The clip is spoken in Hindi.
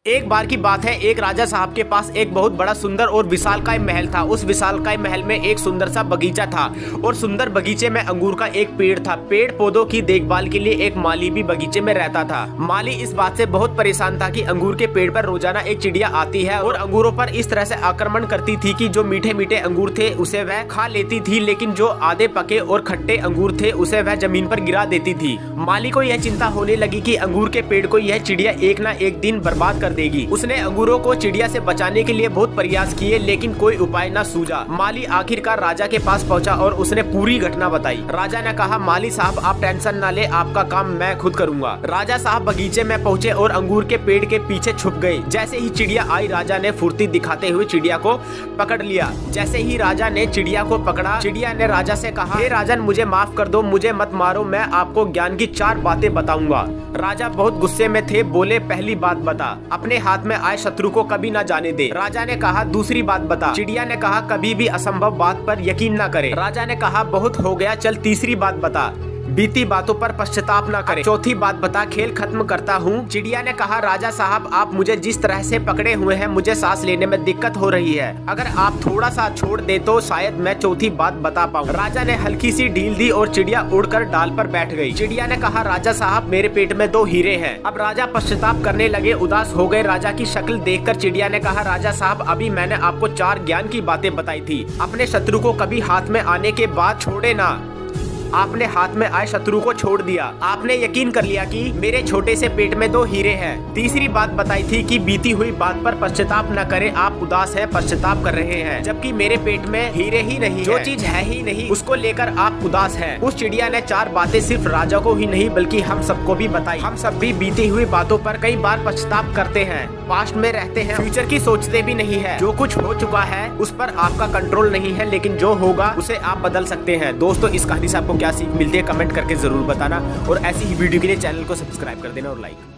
एक बार की बात है, एक राजा साहब के पास एक बहुत बड़ा सुंदर और विशालकाय महल था। उस विशालकाय महल में एक सुंदर सा बगीचा था और सुंदर बगीचे में अंगूर का एक पेड़ था। पेड़ पौधों की देखभाल के लिए एक माली भी बगीचे में रहता था। माली इस बात से बहुत परेशान था कि अंगूर के पेड़ पर रोजाना एक चिड़िया आती है और अंगूरों पर इस तरह से आक्रमण करती थी कि जो मीठे मीठे अंगूर थे उसे वह खा लेती थी, लेकिन जो आधे पके और खट्टे अंगूर थे उसे वह जमीन पर गिरा देती थी। माली को यह चिंता होने लगी कि अंगूर के पेड़ को यह चिड़िया एक ना एक दिन बर्बाद कर देगी। उसने अंगूरों को चिड़िया से बचाने के लिए बहुत प्रयास किए, लेकिन कोई उपाय न सूझा। माली आखिरकार राजा के पास पहुंचा और उसने पूरी घटना बताई। राजा ने कहा, माली साहब आप टेंशन न ले, आपका काम मैं खुद करूंगा। राजा साहब बगीचे में पहुंचे और अंगूर के पेड़ के पीछे छुप गए। जैसे ही चिड़िया आई, राजा ने फुर्ती दिखाते हुए चिड़िया को पकड़ लिया। जैसे ही राजा ने चिड़िया को पकड़ा, चिड़िया ने राजा से कहा, हे राजन मुझे माफ कर दो, मुझे मत मारो, मैं आपको ज्ञान की 4 बातें बताऊंगा। राजा बहुत गुस्से में थे, बोले पहली बात बता, अपने हाथ में आए शत्रु को कभी ना जाने दे। राजा ने कहा दूसरी बात बता। चिड़िया ने कहा कभी भी असंभव बात पर यकीन ना करे। राजा ने कहा बहुत हो गया, चल तीसरी बात बता, बीती बातों पर पश्चाताप न करे। चौथी बात बता, खेल खत्म करता हूँ। चिड़िया ने कहा राजा साहब आप मुझे जिस तरह से पकड़े हुए हैं मुझे सांस लेने में दिक्कत हो रही है, अगर आप थोड़ा सा छोड़ दे तो शायद मैं चौथी बात बता पाऊँ। राजा ने हल्की सी ढील दी और चिड़िया उड़कर डाल पर बैठ गई। चिड़िया ने कहा राजा साहब मेरे पेट में 2 हीरे हैं। अब राजा पश्चाताप करने लगे, उदास हो गए। राजा की शक्ल देखकर चिड़िया ने कहा राजा साहब अभी मैंने आपको 4 ज्ञान की बातें बताई थी। अपने शत्रु को कभी हाथ में आने के बाद छोड़े ना। आपने हाथ में आए शत्रु को छोड़ दिया। आपने यकीन कर लिया कि मेरे छोटे से पेट में 2 हीरे हैं। तीसरी बात बताई थी कि बीती हुई बात पर पश्चाताप न करें, आप उदास हैं, पश्चाताप कर रहे हैं, जबकि मेरे पेट में हीरे ही नहीं, जो चीज है ही नहीं उसको लेकर आप उदास हैं। उस चिड़िया ने 4 बातें सिर्फ राजा को ही नहीं बल्कि हम सबको भी बताई। हम सब भी बीती हुई बातों पर कई बार पश्चाताप करते हैं, पास्ट में रहते हैं, फ्यूचर की सोचते भी नहीं है। जो कुछ हो चुका है उस पर आपका कंट्रोल नहीं है, लेकिन जो होगा उसे आप बदल सकते हैं। दोस्तों इस कहानी से आपको क्या सीख मिलती है कमेंट करके जरूर बताना और ऐसी ही वीडियो के लिए चैनल को सब्सक्राइब कर देना और लाइक।